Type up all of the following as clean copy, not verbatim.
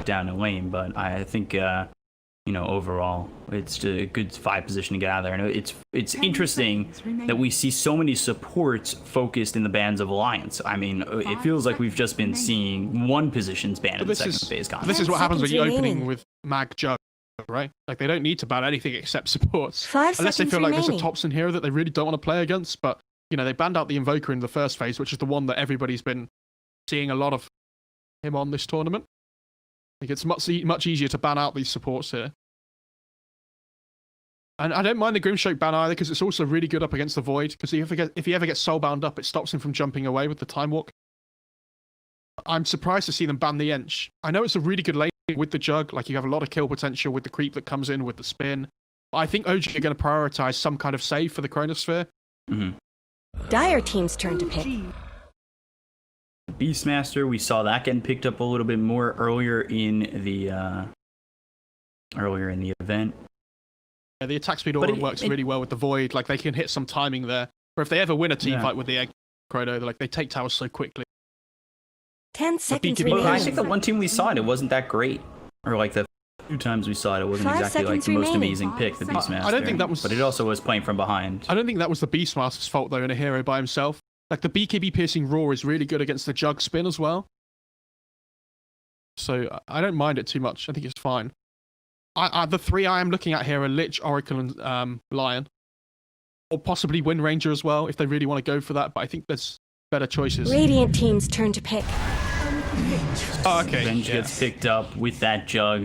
down in lane, but I think overall it's just a good 5 position to get out of there. And it's interesting that we see so many supports focused in the bans of Alliance. I mean, it feels like we've just been seeing one position's banned in the second phase content. This is what happens when you're opening with Mag Jug, right? Like, they don't need to ban anything except supports. Unless they feel like there's a Topson hero that they really don't want to play against. But, they banned out the Invoker in the first phase, which is the one that everybody's been seeing a lot of him on this tournament. I think it's much easier to ban out these supports here. And I don't mind the Grimstroke ban either, because it's also really good up against the Void, because if he ever gets soulbound up, it stops him from jumping away with the Time Walk. I'm surprised to see them ban the Ench. I know it's a really good lane with the Jug, like you have a lot of kill potential with the creep that comes in with the spin. But I think OG are going to prioritize some kind of save for the Chronosphere. Dire team's turn to pick. Beastmaster, we saw that getting picked up a little bit more earlier in the event. Yeah, the attack speed aura works really well with the Void. Like, they can hit some timing there. Or if they ever win a team fight with the Egg Chrono, they take towers so quickly. 10 seconds remaining. I think the one team we saw it wasn't that great. Or like the 2 times we saw it wasn't exactly like the most amazing pick, the Beastmaster. I don't think that was... But it also was playing from behind. I don't think that was the Beastmaster's fault, though, in a hero by himself. Like, the BKB Piercing Roar is really good against the Jug spin as well. So, I don't mind it too much. I think it's fine. The 3 I am looking at here are Lich, Oracle, and Lion. Or possibly Wind Ranger as well, if they really want to go for that. But I think there's better choices. Radiant team's turn to pick. Oh, okay. Venge gets picked up with that Jug.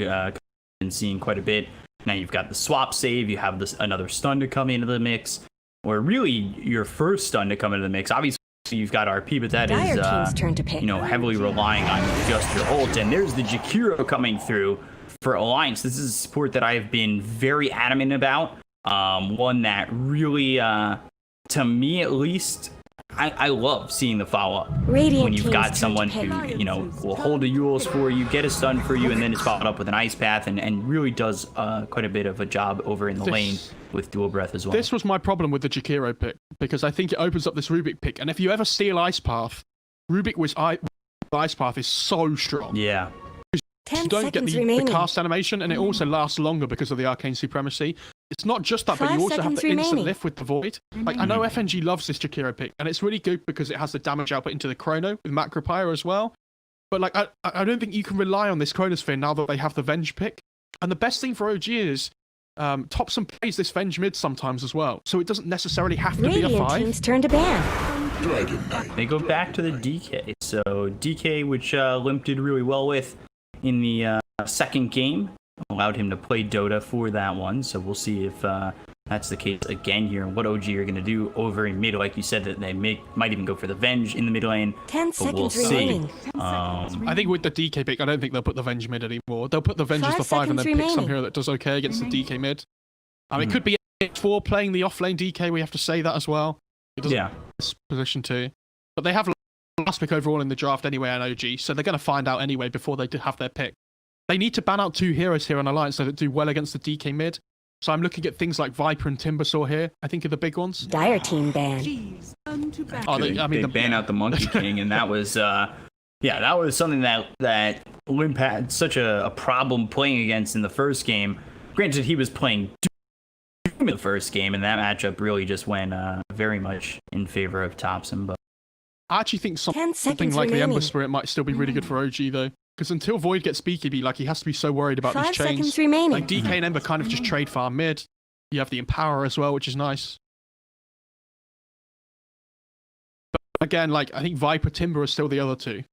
Been seeing quite a bit. Now you've got the swap save. You have another stun to come into the mix. Or really, your first stun to come into the mix. Obviously, you've got RP, but that Dire team's turn to pick. Heavily relying on just your ult. And there's the Jakiro coming through for Alliance. This is a support that I have been very adamant about. One that really, to me at least, I love seeing the follow-up. When you've got someone who, will hold the Euls for you, get a stun for you, and then it's followed up with an Ice Path, and really does quite a bit of a job over in the lane with Dual Breath as well. This was my problem with the Jakiro pick, because I think it opens up this Rubik pick, and if you ever steal Ice Path, Rubik with Ice Path is so strong. Yeah. You don't get the cast animation, and it also lasts longer because of the Arcane Supremacy. It's not just that, but you also have the instant lift with the Void. Like, I know FNG loves this Jakiro pick, and it's really good because it has the damage output into the Chrono with Macropyre as well. But like, I don't think you can rely on this Chronosphere now that they have the Venge pick. And the best thing for OG is Topson plays this Venge mid sometimes as well, so it doesn't necessarily have to be a 5. Team's turn to ban. They go back to the DK. So DK, which Limp did really well with in the second game, allowed him to play Dota for that one. So we'll see if that's the case again here, and what OG are going to do over in mid. Like you said, that they might even go for the Venge in the mid lane. 10 seconds remaining. I think with the DK pick, I don't think they'll put the Venge mid anymore. They'll put the Venge as the 5 and then pick some hero that does okay against the DK mid. It could be 4 playing the offlane DK, we have to say that as well. It doesn't this position too. But they have last pick overall in the draft anyway on OG, so they're going to find out anyway before they have their pick. They need to ban out 2 heroes here on Alliance that do well against the DK mid. So I'm looking at things like Viper and Timbersaw here, I think are the big ones. Dire team ban. They ban out the Monkey King, and that was that was something that Limp had such a problem playing against in the first game. Granted, he was playing Doom in the first game, and that matchup really just went very much in favor of Topson. But I actually think something like the Ember Spirit might still be really good for OG though. Because until Void gets BKB, he has to be so worried about these chains. 5 seconds remaining. Like, DK and Ember kind of just trade farm mid. You have the Empower as well, which is nice. But again, I think Viper Timber are still the other 2.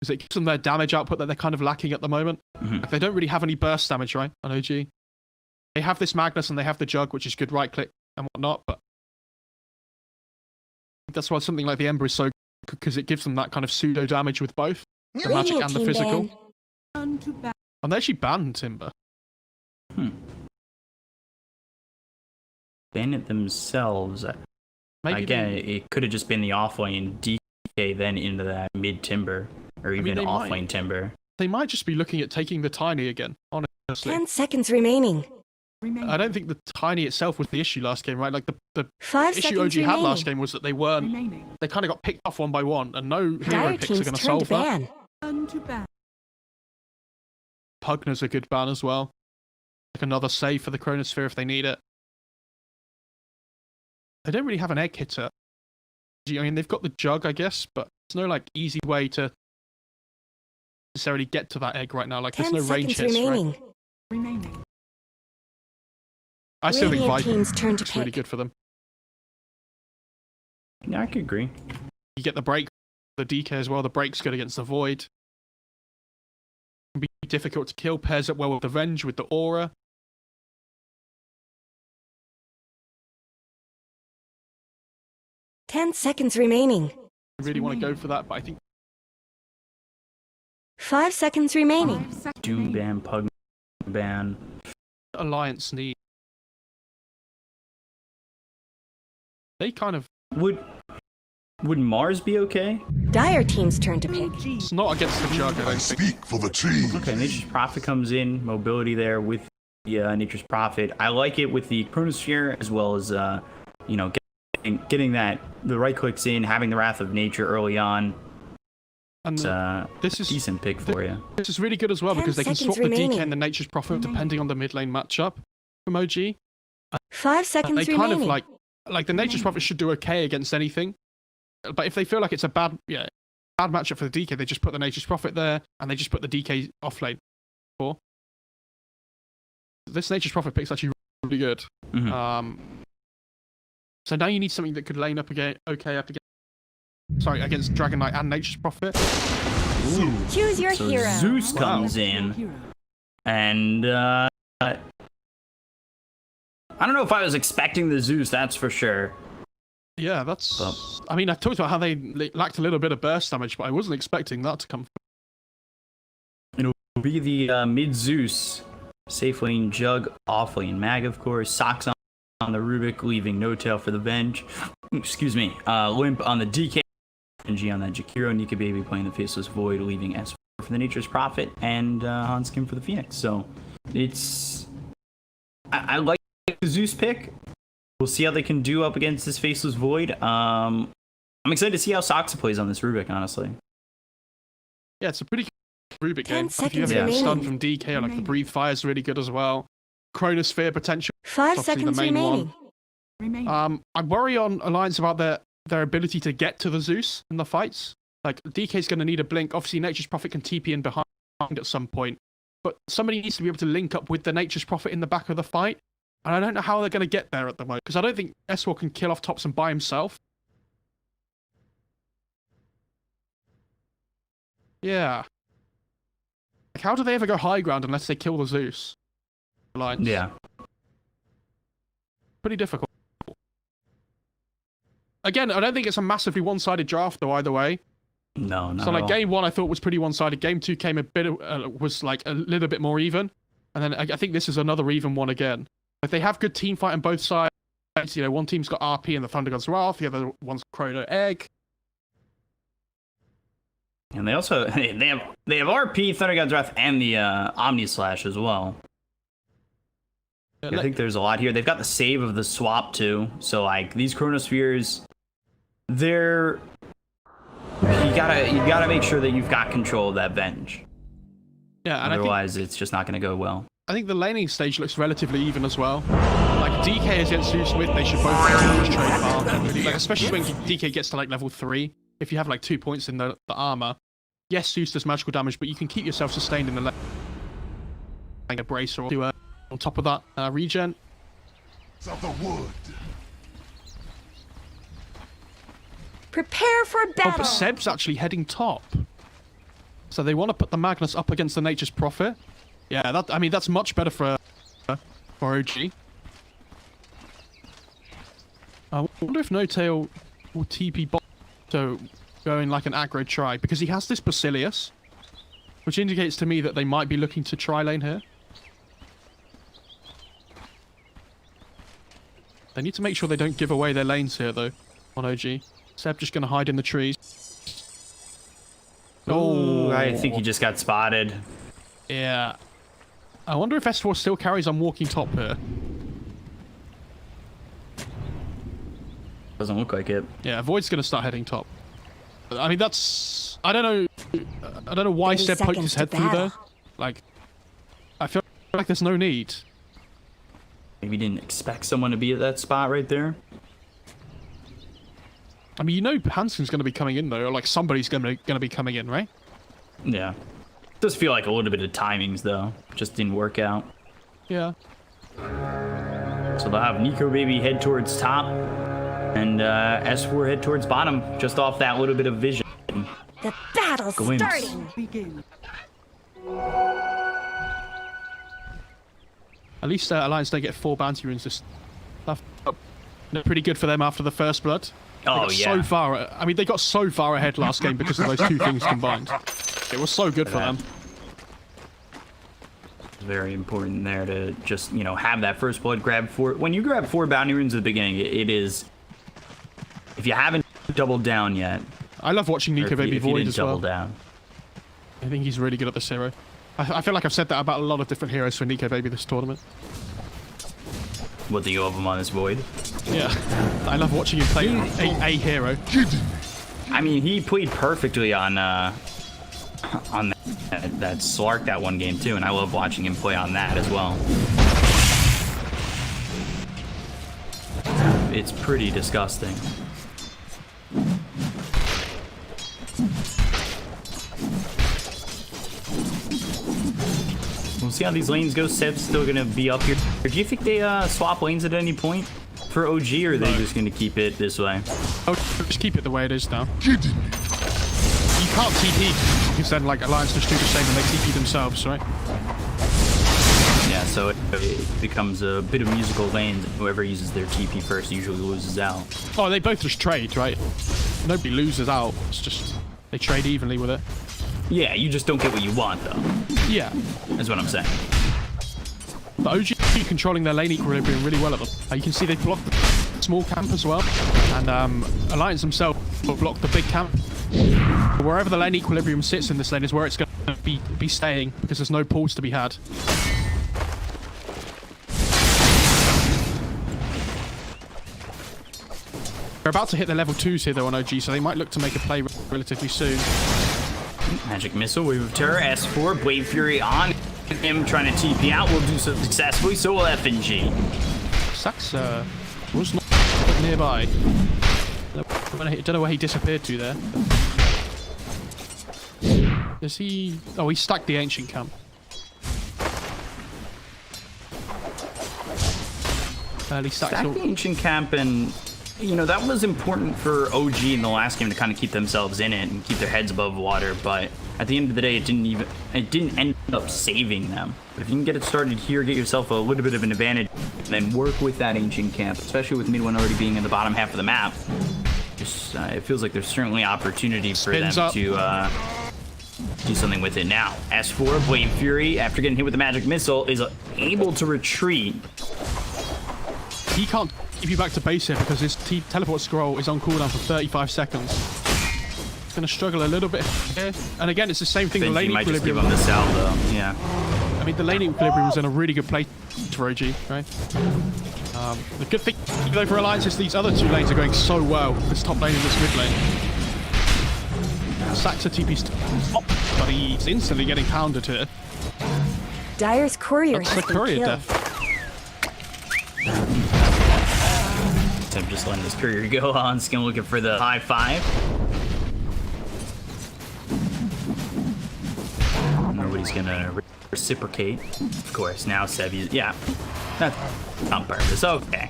Because it gives them their damage output that they're kind of lacking at the moment. They don't really have any burst damage, right, on OG. They have this Magnus and they have the Jug, which is good right-click and whatnot, but that's why something like the Ember is so good, because it gives them that kind of pseudo damage with both the magic and the physical. And they actually banned Timber. Ban it themselves. Maybe again, it could have just been the offlane DK then into that mid Timber, or even offlane Timber. They might just be looking at taking the Tiny again, honestly. 10 seconds remaining. I don't think the tiny itself was the issue last game, right? Like the 5 issue OG seconds had last remaining. game was that they kind of got picked off one by one, and no hero Dire picks are team's going to turn to solve that. ban. Turn to ban. Pugner's a good ban as well. Like another save for the Chronosphere if they need it. They don't really have an egg hitter. I mean, they've got the jug, I guess, but there's no like easy way to necessarily get to that egg right now. Like, there's 10 no range seconds hits, remaining. right? Remaining. I still think Radiant Viper team's turn to is really pick. good for them. Yeah, I could agree. You get the break, the DK as well. The break's good against the Void. It can be difficult to kill. Pairs up well with the Venge, with the Aura. 10 seconds remaining. I really want to go for that, but I think 5 seconds remaining. 5 seconds Doom remaining. ban, Pug ban. Alliance need. They kind of. Would Mars be okay? Dire team's turn to pick. It's not against the Jug, I don't think. Speak for the team. Okay, Nature's Prophet comes in, mobility there with the Nature's Prophet. I like it with the Chronosphere as well as you know, getting that the right clicks in, having the Wrath of Nature early on. And It's a this is decent pick for you. this is really good as well 10 because they can seconds swap the DK remaining. and the Nature's Prophet depending on the mid lane matchup from OG. 5 seconds They remaining. kind of like the Nature's Prophet should do okay against anything, but if they feel like it's a bad matchup for the DK, they just put the Nature's Prophet there and they just put the DK off lane. This Nature's Prophet pick's actually really good. Mhm. So now you need something that could lane up again, against Dragon Knight and Nature's Prophet. Choose your So hero. Zeus comes Your in, hero. and I don't know if I was expecting the Zeus, that's for sure. Yeah, that's. I mean, I talked about how they lacked a little bit of burst damage, but I wasn't expecting that to come. It'll be the mid Zeus, safe lane Jug, off lane Mag, of course, Socks on the Rubik, leaving No Tail for the Venge. Excuse me, Limp on the DK, G on that Jakiro, Nika Baby playing the Faceless Void, leaving S4 for the Nature's Prophet, and Hanskin for the Phoenix. So it's I like the Zeus pick. We'll see how they can do up against this Faceless Void. I'm excited to see how Soxa plays on this Rubik, honestly. Yeah, it's a pretty good Rubik 10 game. If you seconds ever get remaining. stunned from DK, or like the Breathe Fire is really good as well. Chronosphere potential. 5 obviously the seconds main one. remaining. Remaining. I worry on Alliance about their ability to get to the Zeus in the fights. Like, DK's going to need a blink. Obviously, Nature's Prophet can TP in behind at some point. But somebody needs to be able to link up with the Nature's Prophet in the back of the fight. And I don't know how they're going to get there at the moment. Because I don't think S4 can kill off Thompson by himself. Yeah. Like, how do they ever go high ground unless they kill the Zeus? Alliance. Yeah. Pretty difficult. Again, I don't think it's a massively one-sided draft though. Either way, No, not so at like all. game one, I thought was pretty one-sided. Game two came a bit was like a little bit more even, and then I think this is another even one again. Like they have good team fight on both sides. You know, one team's got RP and the Thunder God's Wrath, the other one's Chrono Egg. And they also they have RP, Thunder God's Wrath, and the Omni Slash as well. I think there's a lot here. They've got the save of the swap too. So like these Chronospheres, they're you gotta make sure that you've got control of that Venge. Yeah, and Otherwise, it's just not gonna go well. I think the laning stage looks relatively even as well. Like DK against Zeus Smith, they should both just trade armor. Really. Like especially when DK gets to like level 3, if you have like 2 points in the armor. Yes, Zeus does magical damage, but you can keep yourself sustained in the lane. Like a brace or two, on top of that regen. Of the wood. Prepare for Oh, battle. but Seb's actually heading top. So they want to put the Magnus up against the Nature's Prophet. Yeah, that's much better for OG. I wonder if No Tail will TP bot to go in like an aggro try, because he has this Basilius, which indicates to me that they might be looking to try lane here. They need to make sure they don't give away their lanes here, though, on OG. Seb just going to hide in the trees. Oh, I think he just got spotted. Yeah. I wonder if S4 still carries on walking top here. Doesn't look like it. Yeah, Void's gonna start heading top. I mean, that's... I don't know why 30 Seb poked his seconds head to through battle. there. Like, I feel like there's no need. Maybe didn't expect someone to be at that spot right there. I mean, you know Hansen's gonna be coming in though, or like somebody's gonna be coming in, right? Yeah. Does feel like a little bit of timings though. Just didn't work out. Yeah. So they'll have Nico Baby head towards top, and S4 head towards bottom, just off that little bit of vision. The battle's Glimpse. starting. Begin. At least Alliance don't get 4 bounty runes this. They're pretty good for them after the first blood. They Oh got yeah. So far, I mean, they got so far ahead last game because of those 2 things combined. It was so good for them. Very important there to just, you know, have that first blood grab. When you grab 4 bounty runes at the beginning, it is, if you haven't doubled down yet, I love watching or Nico if you Baby didn't Void as double well. down. I think he's really good at this hero. I feel like I've said that about a lot of different heroes for Nico Baby this tournament. What do you love him on this Void? Yeah, I love watching him play a hero. I mean, he played perfectly on that Slark that one game too, and I love watching him play on that as well. It's pretty disgusting. We'll see how these lanes go. Seb's still gonna be up here. Do you think they swap lanes at any point for OG, or are they just gonna keep it this way? Oh, just keep it the way it is now. You can't TP because then like Alliance just do the same and they TP themselves, right? Yeah, so it becomes a bit of musical lanes. Whoever uses their TP first usually loses out. Oh, they both just trade, right? Nobody loses out. It's just they trade evenly with it. Yeah, you just don't get what you want, though. Yeah, That's what I'm saying. but OG controlling their lane equilibrium really well at them. You can see they block the small camp as well, and Alliance themselves will block the big camp. Wherever the lane equilibrium sits in this lane is where it's going to be staying because there's no pulls to be had. They're about to hit the level 2s here though on OG, so they might look to make a play relatively soon. Magic Missile, Wave of Terror, S4, Blade Fury on. Him trying to TP out will do so successfully, so will FNG. Sax was not nearby. I don't know where he disappeared to there. Is he... Oh, he stacked the Ancient Camp. He stacked Stack all... the Ancient Camp, and, you know, that was important for OG in the last game to kind of keep themselves in it and keep their heads above water, but at the end of the day, it didn't end up saving them. But if you can get it started here, get yourself a little bit of an advantage, and then work with that Ancient Camp, especially with Mid-1 already being in the bottom half of the map. Just, it feels like there's certainly opportunity for Spins them up. to do something with it now. S4, Blade Fury, after getting hit with the Magic Missile, is able to retreat. He can't keep you back to base here because his teleport scroll is on cooldown for 35 seconds. He's going to struggle a little bit here. And again, it's the same thing. The Benji lane might just give equilibrium. him the salvo, yeah. I mean, the lane equilibrium was in a really good place for OG, right? The good thing, though, for Alliance is these other 2 lanes are going so well. This top lane and this mid lane. Saxa TP's top, but he's instantly getting pounded here. Dyer's courier That's has the been courier killed. death. So I'm just letting this courier go on. Skin looking for the high 5. Nobody's gonna reciprocate. Of course, now Seb, yeah. That's on purpose. Okay.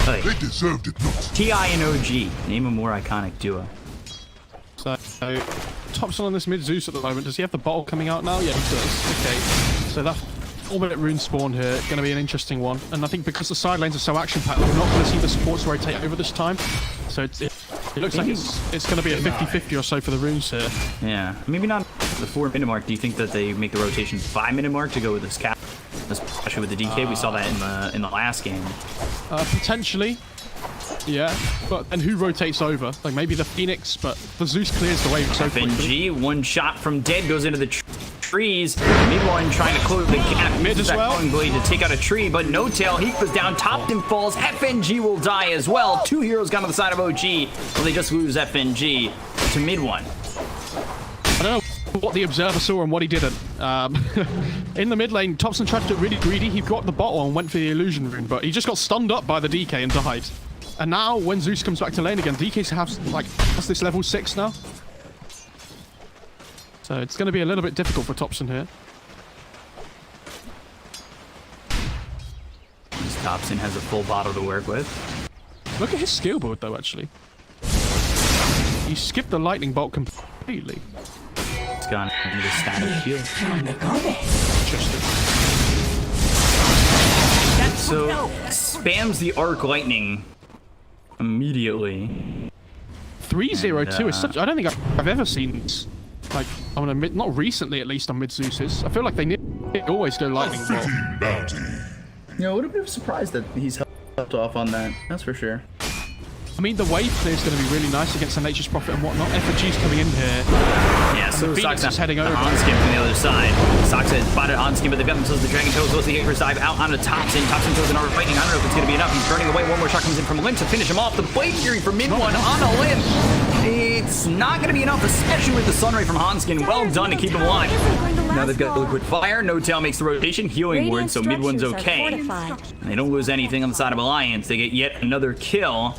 They deserved it not. TI and OG. Name a more iconic duo. So, top's on this mid Zeus at the moment. Does he have the bottle coming out now? Yeah, he does. Okay. So that 4-minute rune spawn here, going to be an interesting one. And I think because the side lanes are so action-packed, we're not going to see the supports rotate over this time. So it looks like it's going to be a 50-50 or so for the runes here. Yeah. Maybe not the 4-minute mark. Do you think that they make the rotation 5-minute mark to go with this cap? Especially with the DK, we saw that in the last game. Potentially. Yeah, but and who rotates over? Like maybe the Phoenix, but the Zeus clears the way so quickly. FNG, one shot from dead, goes into the trees. Mid-1 trying to close the gap. Mid as well. Blade to take out a tree, but no tail. He goes down. Topson falls. FNG will die as well. 2 heroes gone to the side of OG. Well, they just lose FNG to Mid-1. I don't know what the observer saw and what he didn't. In the mid lane, Topson tried to get really greedy. He got the bottle and went for the illusion rune, but he just got stunned up by the DK and died. And now, when Zeus comes back to lane again, DK's have, like, what's this, level 6 now? So it's going to be a little bit difficult for Topson here. Topson has a full bottle to work with. Look at his skill board, though, actually. He skipped the lightning bolt completely. It's gone into the static shield. Interesting. So, spams the arc lightning immediately. 302 is such... I don't think I've ever seen this. Like, on a mid... Not recently, at least, on mid Zeus's. I feel like they always go lightning bolt. Bounty. Yeah, I would have been surprised that he's helped off on that. That's for sure. I mean, the wave play is going to be really nice against the Nature's Prophet and whatnot. FNG's coming in here. Yeah, so Phoenix Sox is heading over. Onskin from the other side. Sox has spotted Onskin, but they've got themselves the Dragon Tail. Goes the Hicker's dive out onto Topson. Topson throws an armor fighting. I don't know if it's going to be enough. He's burning away. One more shot comes in from Limp to finish him off. The Blade Fury for Mid-1 on a Limp. It's not going to be enough, especially with the Sunray from Hanskin. Well done to keep him alive. Now they've got the Liquid Fire. No Tail makes the rotation. Healing Word, so Mid-1's okay. And they don't lose anything on the side of Alliance. They get yet another kill.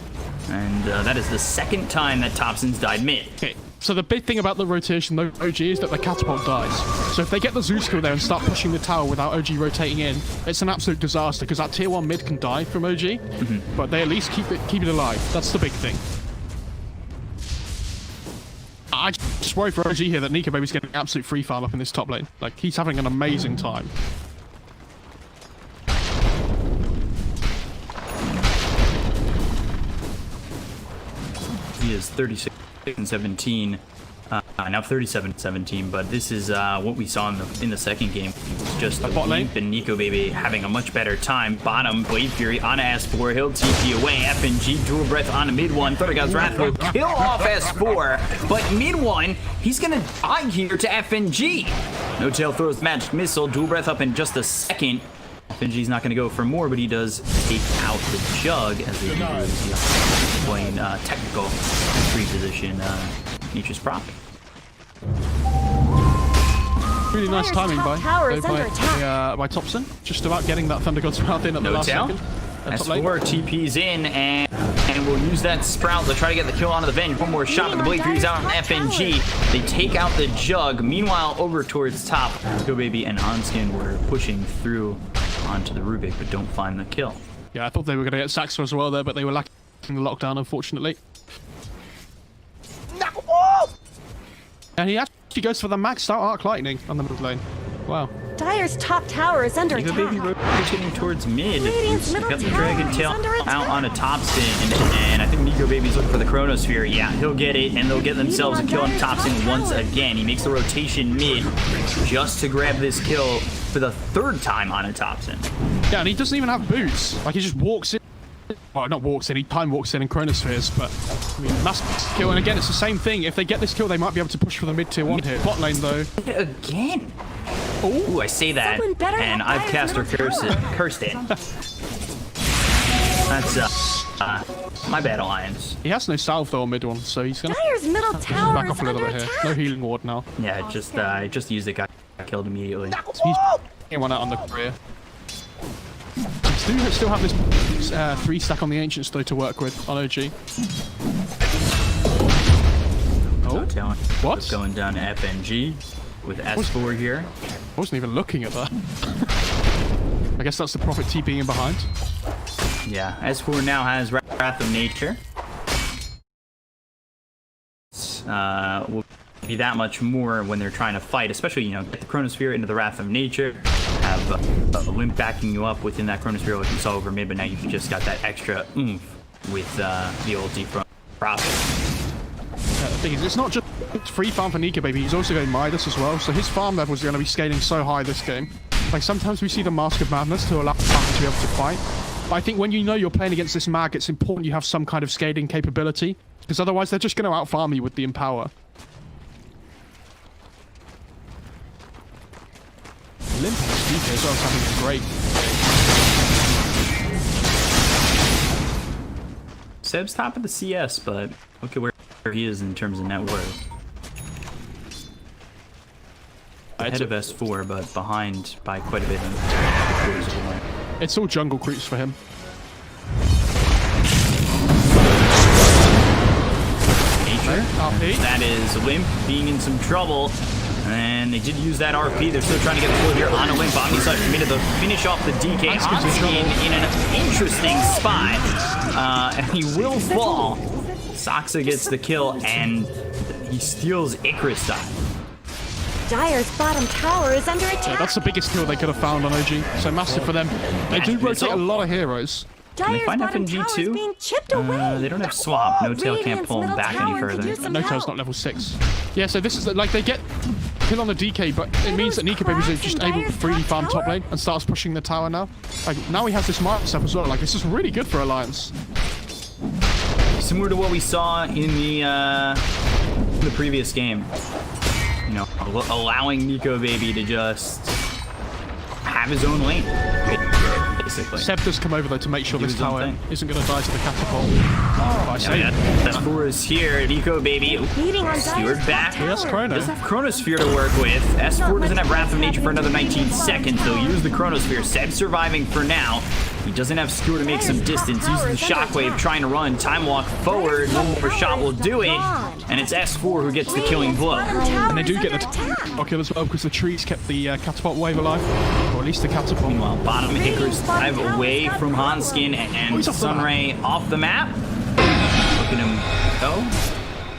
And that is the second time that Topson's died mid. Okay, so the big thing about the rotation, though, OG, is that the catapult dies. So if they get the Zeus kill there and start pushing the tower without OG rotating in, it's an absolute disaster, because that tier 1 mid can die from OG, but they at least keep it alive. That's the big thing. I just worry for OG here that Nico Baby's getting absolute free farm up in this top lane. Like, he's having an amazing time. He is 36 and 17, now 37-17, but this is what we saw in the second game. It was just Limp and Nico Baby having a much better time. Bottom, Blade Fury on S4, he'll TP away. FNG, Dual Breath on a Mid-1. Thundergod's Wrath will kill off S4, but Mid-1, he's gonna die here to FNG. No Tail throws Magic Missile, Dual Breath up in just a second. FNG's not going to go for more, but he does take out the Jug as they use playing technical free position Nature's Prophet. Really nice timing by Topson. Just about getting that Thunder God's Wrath in at the last second. S4 TP's in and we'll use that Sprout to try to get the kill onto the Venge. One more shot, but the Blade Fury's out on FNG. They take out the Jug. Meanwhile, over towards top, Go Baby and Onskin were pushing through onto the Rubik, but don't find the kill. Yeah, I thought they were going to get Saxo as well there, but they were lacking the lockdown, unfortunately. And he actually goes for the maxed out Arc Lightning on the mid lane. Wow. Dire's top tower is under attack. Baby rotating towards mid. Radiant's He's middle got the tower Dragon is Tail under out attack. on a Topson, and I think Nico Baby's looking for the Chronosphere. Yeah, he'll get it, and they'll get themselves a kill on Topson once again. He makes the rotation mid just to grab this kill for the third time on a Topson. Yeah, and he doesn't even have boots. Like, he just walks in. Well, not walks in, he time walks in Chronospheres, but I mean, massive kill. And again, it's the same thing. If they get this kill, they might be able to push for the mid tier 1 here. Bot lane, though. Again. Ooh, I say that, and I've cast or cursed it. That's my bad, Alliance. He has no salve though on mid 1, so he's gonna Dire's middle tower back is off a little under bit here. attack. No healing ward now. Yeah, I just used it, got killed immediately. So he's getting one out on the career. Still have this 3 stack on the Ancients though to work with on OG. Oh, what? Going down to FNG with S4 here. I wasn't even looking at that. I guess that's the Prophet TPing in behind. Yeah, S4 now has Wrath of Nature. Will be that much more when they're trying to fight, especially, you know, get the Chronosphere into the Wrath of Nature, have a Limp backing you up within that Chronosphere like you saw over mid, but now you've just got that extra oomph with the ulti from Prophet. Yeah, the thing is, it's not just free farm for Nico Baby, he's also going Midas as well, so his farm level is going to be scaling so high this game. Like, sometimes we see the Mask of Madness to allow farm to be able to fight, but I think when you know you're playing against this mag, it's important you have some kind of scaling capability, because otherwise they're just going to out-farm you with the Empower. Limp on this DK as well is having a great game. Seb's top of the CS, but look at where he is in terms of net worth. Ahead of S4, but behind by quite a bit. It's all jungle creeps for him. RP. That is Limp being in some trouble. And they did use that RP. They're still trying to get the kill here on a Limp. Omnislash committed to finish off the DK. Hanskin in an interesting spot. And he will fall. Saksa gets the kill, and he steals Icarus style. Dire's bottom tower is under attack. Yeah, that's the biggest kill they could have found on OG. So massive for them. They do rotate a lot of heroes. Can they find FNG too? They don't have swap. No Tail can't pull him back any further. No Tail's not level 6. Yeah, so this is like they get kill on the DK, but it means that Nikobaby is just able to freely farm top lane and starts pushing the tower now. Like now he has this mark stuff as well. Like this is really good for Alliance. Similar to what we saw in the previous game. You know, allowing Nikobaby to just have his own lane, basically. Seb does come over though to make sure this tower isn't going to die to the catapult. S4 is here. Nikobaby Stewart back. Yes, Chrono. Doesn't have Chronosphere to work with. S4 doesn't have Wrath of Nature for another 19 seconds. They'll use the Chronosphere. Seb surviving for now. He doesn't have Stewart to make some distance. Uses the Shockwave, trying to run. Time walk forward. One more shot will do it. And it's S4 who gets the killing blow. And they do get the kill as well because the trees kept the catapult wave alive. Or at least the catapult. Meanwhile, bottom Icarus dive away from Hanskin and Sunray off the map. Look at him go.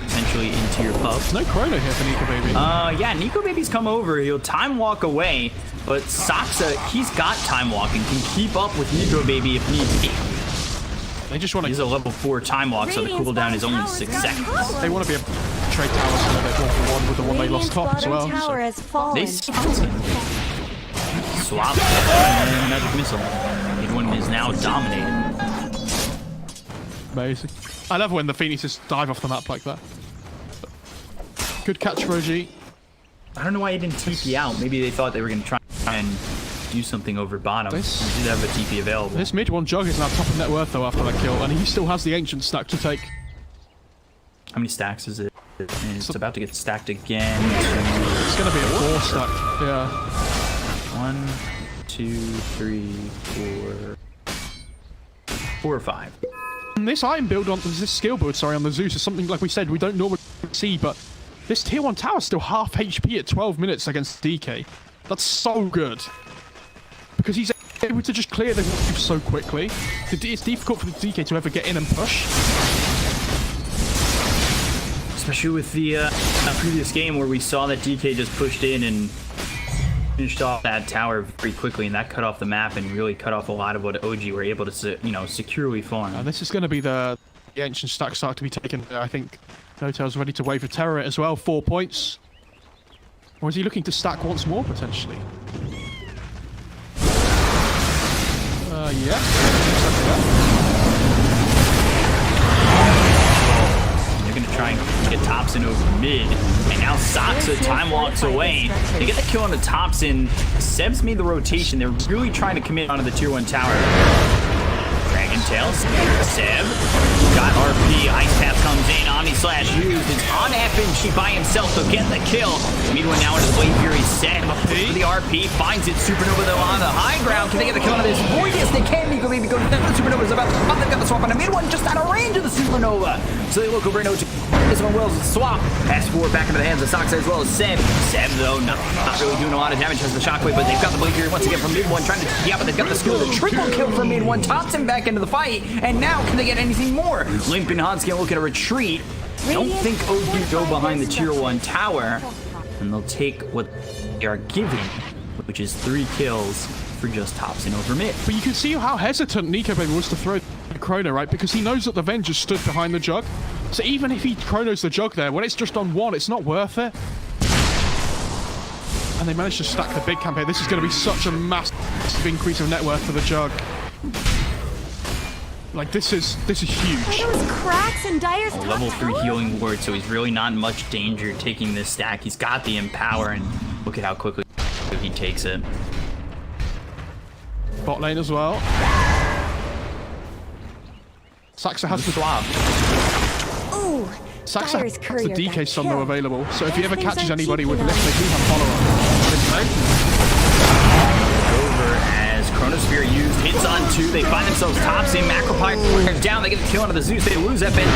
Potentially into your pub. No Chrono here for Nikobaby. Yeah, Nikobaby's come over. He'll time walk away. But Saksa, he's got time walk and can keep up with Nikobaby if need be. They just want to. He's a level 4 time walk, so the cooldown is only 6 seconds. They want to be able to trade towers so they go for one with the one they lost top as well. So. They swap and Magic Missile. Midone is now dominated. Amazing. I love when the Phoenixes dive off the map like that. Good catch for OG. I don't know why he didn't TP out. Maybe they thought they were going to try and do something over bottom. He did have a TP available. This mid one jug is now top of net worth though after that kill, and he still has the ancient stack to take. How many stacks is it? It's about to get stacked again. It's going to be a 4 stack. Yeah. 1, 2, 3, 4 or 5. And this item build on this skill build, sorry, on the Zeus is something like we said we don't normally see, but this tier 1 tower is still half HP at 12 minutes against DK. That's so good. Because he's able to just clear the wave so quickly. It's difficult for the DK to ever get in and push. Especially with the previous game where we saw that DK just pushed in and finished off that tower very quickly, and that cut off the map and really cut off a lot of what OG were able to, securely farm. This is going to be the ancient stack start to be taken. I think No-Tail's ready to wave a terror as well. 4 points. Or is he looking to stack once more, potentially? Yeah. They're going to try and get Thompson over mid. And now Saksa time walks away. They get the kill on the Thompson. Seb's made the rotation. They're really trying to commit onto the tier 1 tower. Dragon Tail, Seb, got RP, Ice Path comes in, Omnislash used, it's on FNG by himself, so get the kill. Midone now into the Blade Fury, Seb, the RP, finds it, Supernova though on the high ground, can they get the kill on this? Oh yes, they can, Nikobaby goes down, the Supernova's about, they've got the swap on a Midone, just out of range of the Supernova. So they look over and this one wills swap, S4 back into the hands of Saksa as well as Seb. Seb though, not really doing a lot of damage, has the Shockwave, but they've got the Blade Fury once again from Midone, trying to, but they've got the skill, the triple kill from Midone, Thompson back into the fight, and now can they get anything more? Limp and Hanskin look at a retreat. I don't think OG go behind the tier 1 tower, and they'll take what they are given, which is 3 kills for just Thompson over mid. But you can see how hesitant Nikobaby was to throw Chrono, right? Because he knows that the Ven just stood behind the jug. So even if he Chronos the jug there, when it's just on 1, it's not worth it. And they managed to stack the big campaign. This is going to be such a massive increase of net worth for the jug. Like, this is huge. Those cracks in Dire's a level 3 healing ward, so he's really not in much danger taking this stack. He's got the Empower, and look at how quickly he he takes it. Bot lane as well. Saxa has the Swap. Ooh, Saxa Dyer's has the courier DK got stun though killed. available. So if he ever Things catches aren't anybody with cheap lift, they do have follow-up. Over as Chronosphere used, hits on 2. They find themselves tops in. Macropie flares down. They get the kill onto the Zeus. They lose that bench.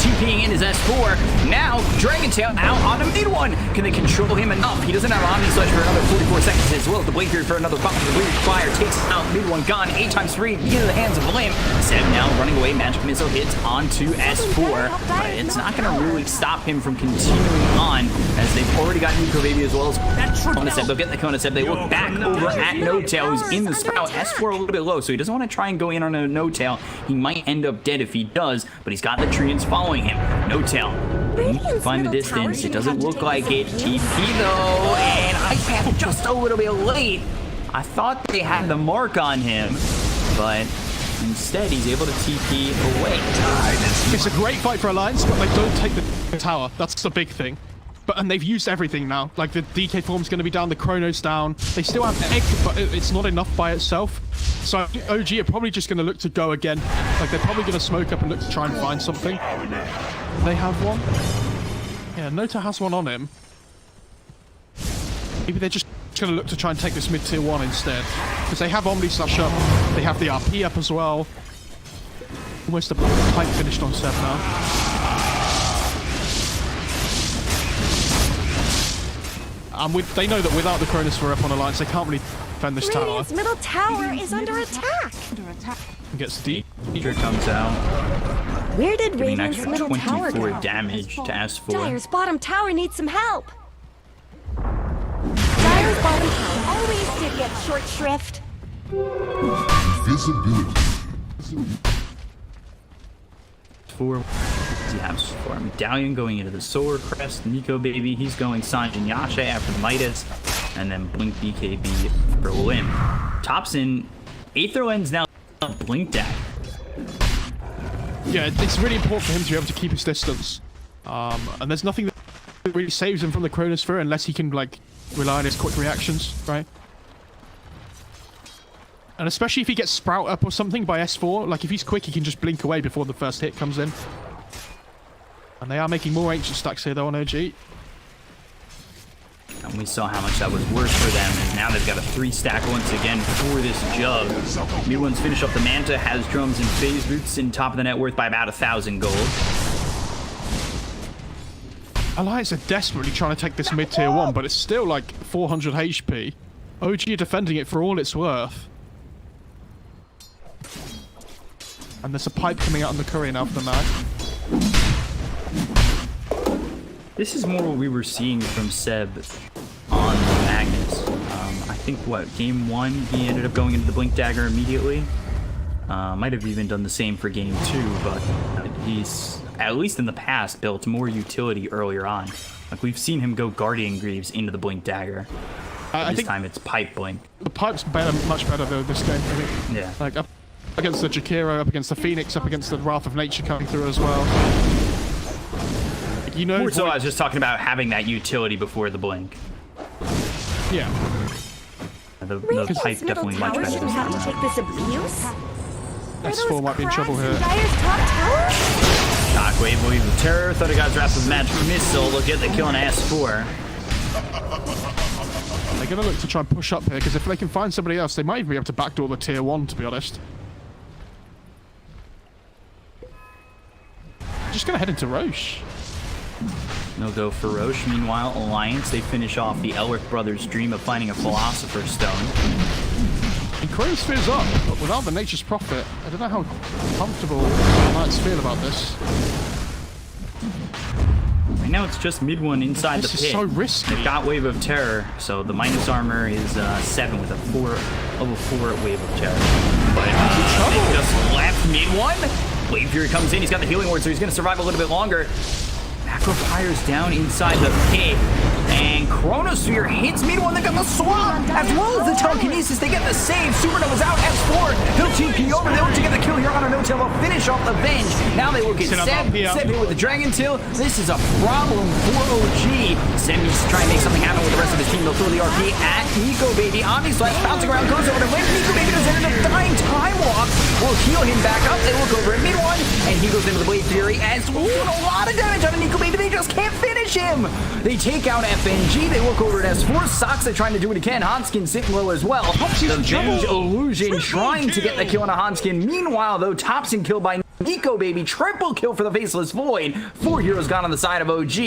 TPing in his S4. Now Dragon Tail out on a mid one. Can they control him enough? He doesn't have Omni Slash for another 44 seconds, as well as the Blade Fury for another 5. The Blade Fire takes out mid one. Gone 8 times 3 into the hands of Limb. Seb now running away. Magic Missile hits onto S4. But it's not going to really stop him from continuing on, as they've already got Nico Baby as well as Kona Seb. They'll get the Kona Seb. They look back over at No Tail, who's in the Sprout. S4 a little bit low, so he doesn't want to try and go in on a No Tail. He might end up dead if he does, but he's got the Treants following him. No Tail. Find the distance. It doesn't look like it. TP though, and Ice Path just a little bit late. I thought they had the mark on him, but instead he's able to TP away. It's a great fight for Alliance, but they don't take the tower. That's the big thing. And they've used everything now. Like, the DK form's going to be down, the Chrono's down. They still have Egg, but it's not enough by itself. So OG are probably just going to look to go again. Like, they're probably going to smoke up and look to try and find something. They have one. Yeah, Nota has one on him. Maybe they're just going to look to try and take this mid tier 1 instead. Because they have Omni Slash up. They have the RP up as well. Almost a pipe finished on Seb now. They know that without the Chronosphere up on Alliance, they can't really defend this tower. Radiant's middle tower is under attack. Gets deep. Here comes out. Where did Doing an Radiant's extra middle tower 24 go? damage to S4. Dyer's bottom tower needs some help. Dyer's bottom tower always did get short shrift. Visibility. He has for Medallion going into the Solar Crest. Nico Baby, he's going Sanjin Yasha after the Midas, and then Blink BKB for Limb. Topson, Aetherland's now Blink Dagger. Yeah, it's really important for him to be able to keep his distance. And there's nothing that really saves him from the Chronosphere unless he can, like, rely on his quick reactions, right? And especially if he gets Sprout up or something by S4, like, if he's quick, he can just blink away before the first hit comes in. And they are making more Ancient stacks here, though, on OG. And we saw how much that was worth for them, and now they've got a 3-stack once again for this Jug. New ones finish up the Manta, has Drums and Phase Boots in top of the net worth by about 1,000 gold. Alliance are desperately trying to take this mid-tier 1, but it's still like 400 HP. OG are defending it for all it's worth. And there's a pipe coming out on the Courier now for the mag. This is more what we were seeing from Seb on Magnus. I think, game 1, he ended up going into the Blink Dagger immediately. Might have even done the same for game 2, but he's, at least in the past, built more utility earlier on. Like, we've seen him go Guardian Greaves into the Blink Dagger. This time it's Pipe Blink. The Pipe's better, much better though this game, I think. Yeah. Like, up against the Jakiro, up against the Phoenix, up against the Wrath of Nature coming through as well. You know, So I was just talking about having that utility before the Blink. Yeah. The Pipe definitely much better Shouldn't this have time. to take this abuse. S4 might be in trouble here. Dyer's top tower? Shockwave will use the Terror. Thunder God's Wrath with Magic Missile. They'll get the kill on S4. They're going to look to try and push up here, because if they can find somebody else, they might even be able to backdoor the tier 1, to be honest. Just going to head into Roche. They'll go for Roche. Meanwhile, Alliance, they finish off the Elric brothers' dream of finding a Philosopher's Stone. And Chronosphere's up, but without the Nature's Prophet, I don't know how comfortable Alliance feel about this. Right now it's just mid one inside the pit. This is so risky. They've got Wave of Terror, so the minus armor is 7 with a level 4 Wave of Terror. But they just left mid one. Wave Fury comes in, he's got the Healing Ward, so he's going to survive a little bit longer. Sacrifiers down inside the pit. And Chronosphere hits Mid-1. They got the swap as well as the telekinesis. They get the save. Supernova's out. S4. He'll TP over. They look to get the kill here on a no-tail. They'll finish off the Venge. Now they look at Seb. Seb here with the Dragon Tail. This is a problem for OG. Seb needs to try and make something happen with the rest of his team. They'll throw the RP at Nico Baby. Omni Slash bouncing around, goes over to win. Nico Baby does end up dying. Time Walk will heal him back up. They look over at Mid-1, and he goes into the Blade Fury as a lot of damage on Nico Baby. They just can't finish him. They take out FNG. They look over at S4. Soxa trying to do it again. Hanskin sitting low as well. The Venge Illusion trying to get the kill on a Hanskin. Meanwhile, though, Topson killed by Nico Baby. Triple kill for the Faceless Void. 4 heroes gone on the side of OG.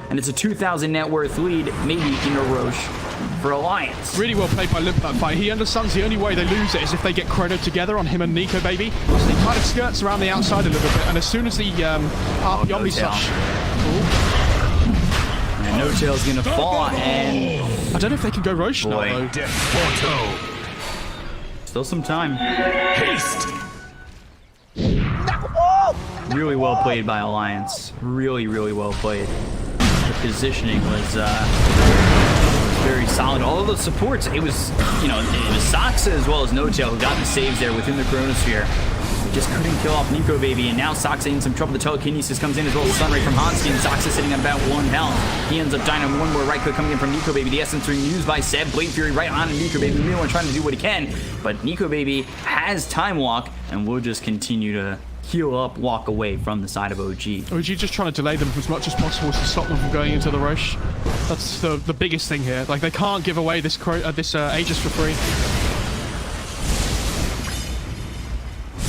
And it's a 2,000 net worth lead, maybe in a Roche for Alliance. Really well played by Limp that fight. He understands the only way they lose it is if they get Chrono together on him and Nico Baby. So he kind of skirts around the outside a little bit. And as soon as the RP Omni Slash... And No-Tail's gonna fall, and I don't know if they can go Roche now, though. Still some time. Haste! Really well played by Alliance. Really, really well played. The positioning was very solid. All of the supports, it was, you know, it was Soxa as well as No-Tail who got the saves there within the Chronosphere. They just couldn't kill off Nico Baby, and now Soxa in some trouble. The telekinesis comes in as well as Sunray from Hanskin. Soxa sitting at about 1 health. He ends up dying on one more right click coming in from Nico Baby. The Essence Ring used by Seb. Blade Fury right on Nico Baby. Mid-1 trying to do what he can, but Nico Baby has Time Walk, and will just continue to heal up, walk away from the side of OG. OG just trying to delay them as much as possible to stop them from going into the Roche. That's the biggest thing here. Like, they can't give away this Aegis for free.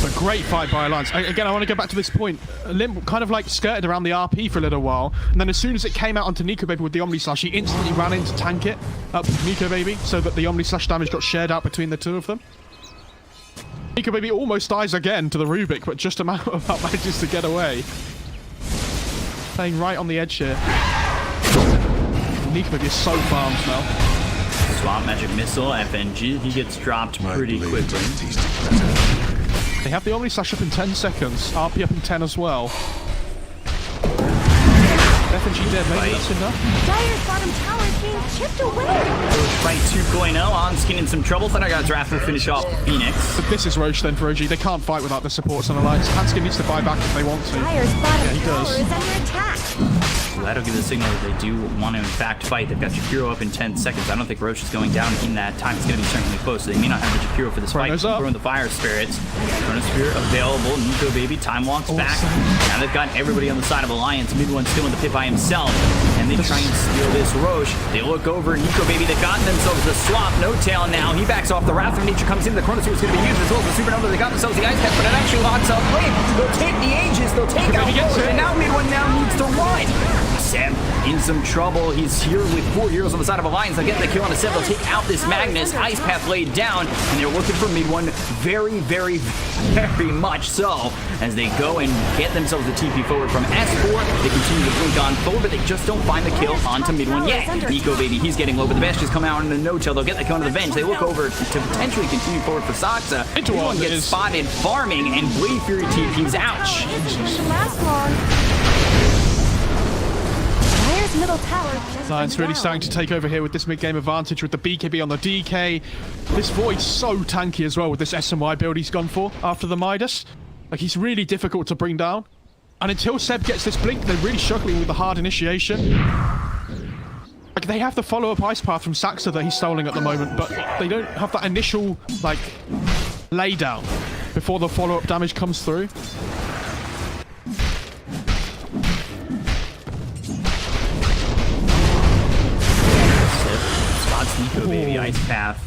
But great fight by Alliance. Again, I want to go back to this point. Limp kind of like skirted around the RP for a little while, and then as soon as it came out onto Nico Baby with the Omni Slash, he instantly ran in to tank it up with Nico Baby so that the Omni Slash damage got shared out between the two of them. Nico Baby almost dies again to the Rubik, but just about manages to get away. Playing right on the edge here. Nico Baby is so farmed now. Swap Magic Missile, FNG, he gets dropped pretty quickly. They have the Omni Slash up in 10 seconds, RP up in 10 as well. FNG dead, maybe that's enough. Dire's bottom tower is being chipped away. Fight 2.0, Hanskin in some trouble. Thundergod's Wrath will finish off Phoenix. But this is Roche then for OG. They can't fight without the supports on Alliance. Hanskin needs to buy back if they want to. Dire's bottom he tower does. is under attack. So that'll give the signal that they do want to in fact fight. They've got Jakiro up in 10 seconds. I don't think Roche is going down in that time. It's going to be certainly close, so they may not have the Jakiro for this fight. Throwing the Fire Spirits. Chronosphere available. Nico Baby, Time Walks back. Now they've got everybody on the side of Alliance. Mid-1 still in the pit by himself. And they try and steal this Roche. They look over Nico Baby. They've gotten themselves the swap. No-Tail now. He backs off. The Wrath of Nature comes in. The Chronosphere is going to be used as well as the Supernova. They got themselves the Ice Path, but it actually locks up Blade. They'll take the Aegis. They'll take out Roche. And now Mid-1 now needs to run. Seb in some trouble. He's here with 4 heroes on the side of Alliance. They'll get the kill on a Seb. They'll take out this Magnus. Ice Path laid down, and they're looking for Mid-1 very, very, very much so as they go and get themselves the TP forward from S4. They continue to blink on forward, but they just don't find the kill onto Mid-1 yet. Nico Baby, he's getting low, but the Bastions come out in the No-Tail. They'll get the kill on the Venge. They look over to potentially continue forward for Soxa. Mid-1 gets spotted farming, and Blade Fury TP's out. Last long. Middle tower. Alliance really starting to take over here with this mid-game advantage with the BKB on the DK. This Void's so tanky as well with this SMY build he's gone for after the Midas. Like, he's really difficult to bring down. And until Seb gets this blink, they're really struggling with the hard initiation. Like, they have the follow-up Ice Path from Soxa that he's stoling at the moment, but they don't have that initial, like, laydown before the follow-up damage comes through. Nico Baby, Ice Path.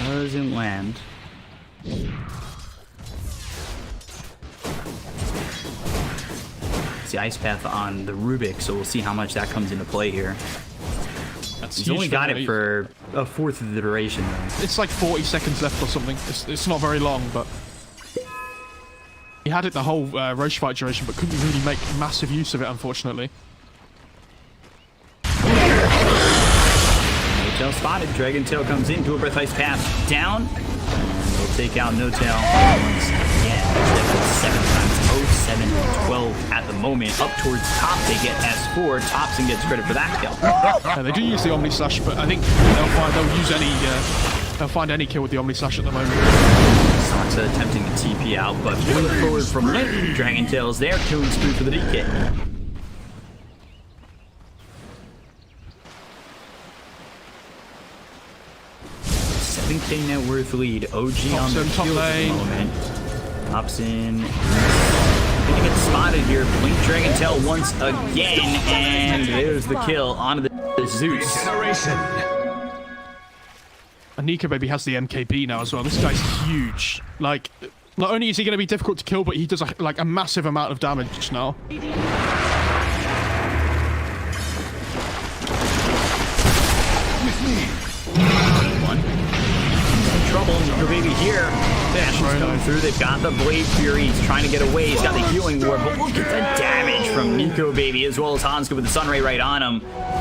Doesn't land. It's the Ice Path on the Rubik, so we'll see how much that comes into play here. He's only got it for a fourth of the duration, though. It's like 40 seconds left or something. It's not very long, but... He had it the whole Roche fight duration, but couldn't really make massive use of it, unfortunately. No-Tail spotted. Dragon Tail comes in. Dual Breath Ice Path down. And we'll take out No-Tail once again. 7 times 7 and 12 at the moment. Up towards top, they get S4. Thompson gets credit for that kill. Yeah, they do use the Omni Slash, but I think they'll find any kill with the Omni Slash at the moment. Soxa attempting to TP out, but going forward from Limp. Dragon Tails there, killing spree for the DK. 7K net worth lead. OG on the field at the moment. Thompson gonna get spotted here. Blink Dragon Tail once again, and there's the kill onto the Zeus. And Nico Baby has the MKB now as well. This guy's huge. Like, not only is he going to be difficult to kill, but he does a massive amount of damage now. Trouble, Nico Baby here. Dash is coming through. They've got the Blade Fury. He's trying to get away. He's got the Healing Ward, but look at the damage from Nico Baby, as well as Hanska with the Sunray right on him.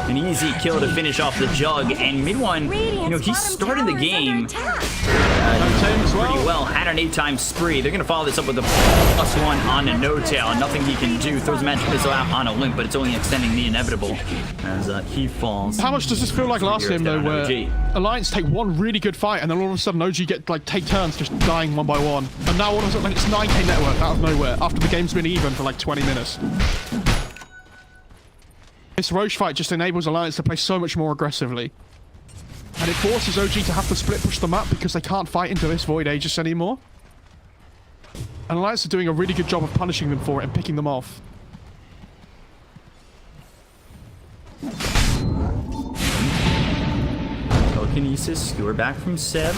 An easy kill to finish off the Jug. And Mid1, you know, he started the game pretty well. Had an 8-time spree. They're going to follow this up with a +1 on a No-Tail. Nothing he can do. Throws a magic missile out on a Limp, but it's only extending the inevitable as he falls. How much does this feel like last game, though, where Alliance take one really good fight, and then all of a sudden OG get, take turns just dying one by one. And now all of a sudden, it's 9K network out of nowhere, after the game's been even for 20 minutes. This Roche fight just enables Alliance to play so much more aggressively. And it forces OG to have to split push the map because they can't fight into this Void Aegis anymore. And Alliance are doing a really good job of punishing them for it and picking them off. Telekinesis, skewer back from Seb.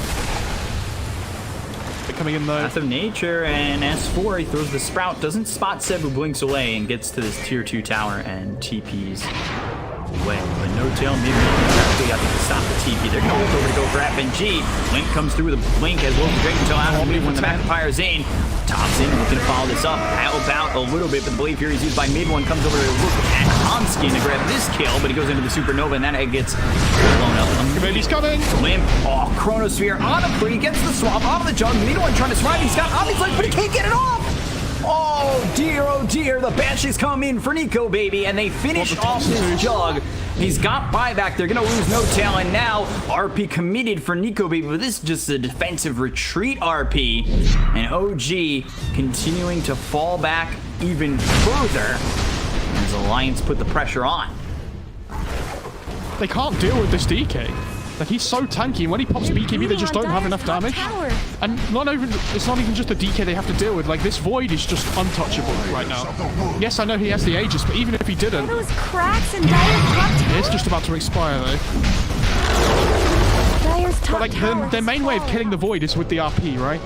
They're coming in though. Path of Nature and S4, he throws the Sprout, doesn't spot Seb, who blinks away and gets to this tier 2 tower and TPs away. But No-Tail, maybe they have to stop the TP. They're going to go for FNG. Link comes through with a blink as well as the Dragon Tail out when the Vampire Zane. Thompson looking to follow this up, help out a little bit, but the Blade Fury is used by Mid1, comes over to look at Hanskin to grab this kill, but he goes into the Supernova and that egg gets blown up. Baby's coming! Limp, oh, Chronosphere on a free, gets the swap off the Jug. Mid1 trying to survive, he's got Omni's life, but he can't get it off! Oh dear, the Banshees come in for Nico Baby, and they finish off this Jug. He's got buyback, they're gonna lose No-Tail, and now RP committed for Nico Baby, but this is just a defensive retreat RP, and OG continuing to fall back even further as Alliance put the pressure on. They can't deal with this DK. Like, he's so tanky, and when he pops BKB, they just don't have enough damage. And it's not even just the DK they have to deal with. Like, this Void is just untouchable right now. Yes, I know he has the Aegis, but even if he didn't, Those cracks in Dire's top tower. it's just about to expire, though. Dire's top But, like, tower their main way of falling. killing the Void is with the RP, right?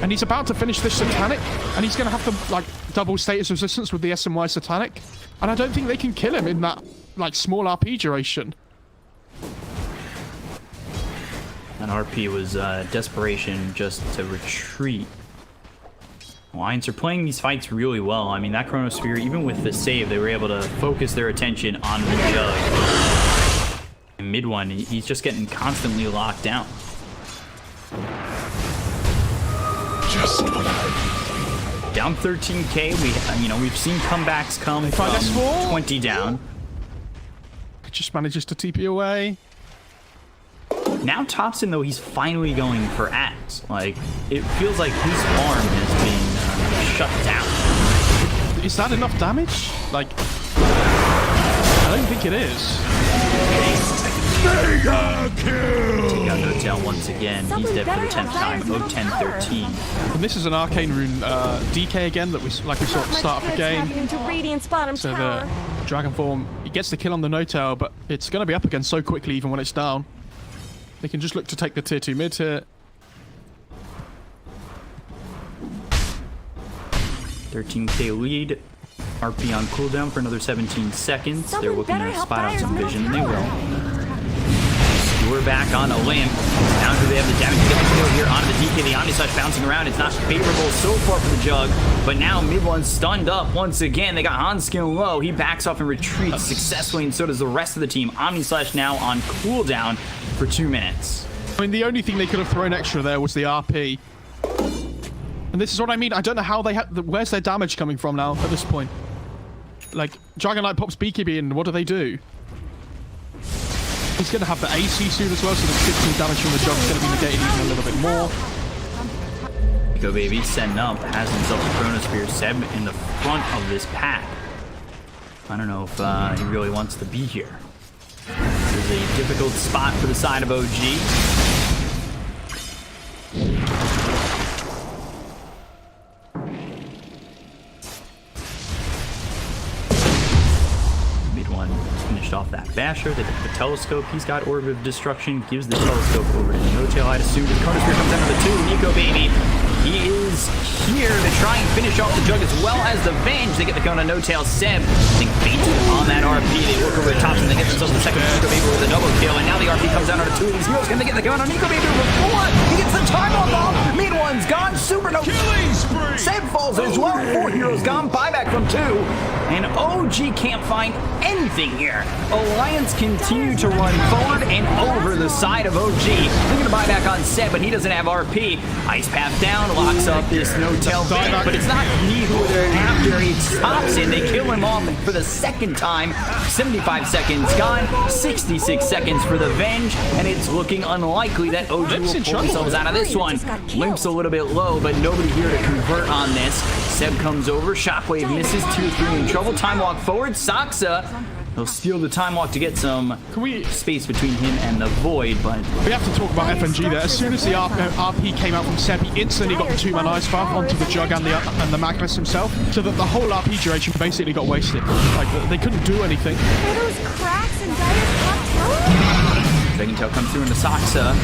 And he's about to finish this Satanic, and he's going to have to, like, double status resistance with the SMY Satanic. And I don't think they can kill him in that, like, small RP duration. And RP was desperation just to retreat. Alliance are playing these fights really well. I mean, that Chronosphere, even with the save, they were able to focus their attention on the Jug. And Mid1, he's just getting constantly locked down. Just what I... Down 13K, we've seen comebacks come from 20 down. Just manages to TP away. Now Thompson, though, he's finally going for Axe. Like, it feels like his farm has been shut down. Is that enough damage? Like, I don't think it is. Take out No-Tail once again. He's dead for the 10th time. 10-13. And this is an Arcane Rune DK again that we saw at the start of the game. So the Dragon Form, he gets the kill on the No-Tail, but it's going to be up again so quickly even when it's down. They can just look to take the tier 2 mid here. 13K lead. RP on cooldown for another 17 seconds. They're looking to spot out some vision, and they will. We're back on a Limp. Now do they have the damage to get the kill here onto the DK. The Omnislash bouncing around. It's not favorable so far for the Jug, but now Mid1's stunned up once again. They got Hanskin low. He backs off and retreats successfully, and so does the rest of the team. Omnislash now on cooldown for 2 minutes. I mean, the only thing they could have thrown extra there was the RP. And this is what I mean. I don't know how they have... Where's their damage coming from now at this point? Like, Dragon Knight pops BKB in. What do they do? He's going to have the AC soon as well, so the 15 damage from the jug is going to be negated even a little bit more. Nico Baby setting up, has himself a Chronosphere. Seb in the front of this pack. I don't know if he really wants to be here. This is a difficult spot for the side of OG. Finished off that basher. They got the telescope. He's got Orb of Destruction. Gives the telescope over to No-Tail. I'd assume the Chronosphere comes out of the 2. Nico Baby, he is here to try and finish off the jug as well as the Venge. They get the Kona No-Tail. Seb, they baited on that RP. They work over the top and they get themselves the second Nico Baby with a double kill. And now the RP comes down out of 2 of these heroes. Can they get the Kona Nico Baby with 4? He gets the time on off. Mid one's gone. Super no. Seb falls as well. 4 heroes gone. Buyback from 2. And OG can't find anything here. Alliance continue to run forward and over the side of OG. They're going to buy back on Seb, but he doesn't have RP. Ice Path down, locks up this No-Tail Venge, but it's not he who they're after. He stops him. They kill him off for the second time. 75 seconds gone. 66 seconds for the Venge, and it's looking unlikely that OG will pull themselves out of this one. Limp's a little bit low, but nobody here to convert on this. Seb comes over. Shockwave misses. Tier 3 in trouble. Time walk forward. Saksa. He'll steal the time walk to get some space between him and the Void, but... We have to talk about FNG there. As soon as the RP came out from Seb, he instantly got the 2-man Ice Path onto the Jug and the Magnus himself, so that the whole RP duration basically got wasted. Like, they couldn't do anything. Are those cracks in Dire's top tower? Dragon Tail comes through into Saksa.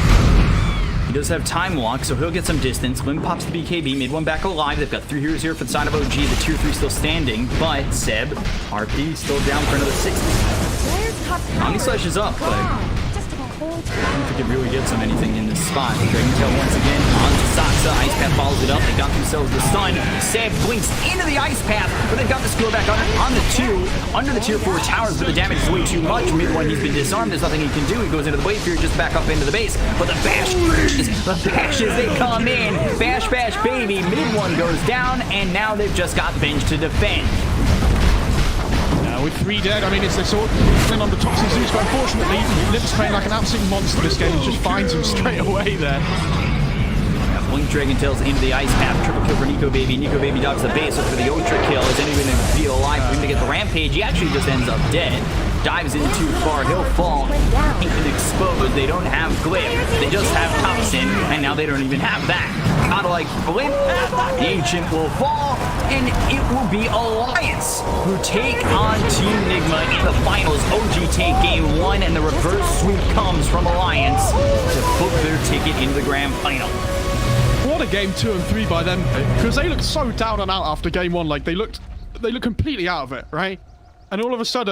He does have time walk, so he'll get some distance. Lim pops the BKB, mid one back alive. They've got 3 heroes here for the side of OG. The tier 3 still standing, but Seb, RP still down for another 60. Omni Slash is up, but I don't think it really gets him anything in this spot. Dragon Tail once again onto Saksa. Ice Path follows it up. They got themselves the stun. Seb blinks into the Ice Path, but they've got the skill back on the 2, under the tier 4 towers, but the damage is way too much. Mid one, he's been disarmed. There's nothing he can do. He goes into the Blade Fury, just back up into the base. But the bashes, they come in. Bash, bash, baby. Mid one goes down, and now they've just got Venge to defend. With 3 dead, I mean, it's this all on the Toxic Zeus, but unfortunately, Limp's playing like an absolute monster this game. He just finds him straight away there. Blink Dragon Tails into the Ice Path. Triple kill for Nico Baby. Nico Baby dogs the base up for the Ultra kill. Isn't even going to be alive for him to get the Rampage. He actually just ends up dead. Dives in too far. He'll fall. And exposed. They don't have Glyph. They just have Thompson. And now they don't even have that. Kind of like Blip. The Ancient will fall. And it will be Alliance who take on Team Enigma in the finals. OG take game 1. And the reverse sweep comes from Alliance to book their ticket into the grand final. What a game 2 and 3 by them, because they looked so down and out after game 1. Like, they look completely out of it, right? And all of a sudden,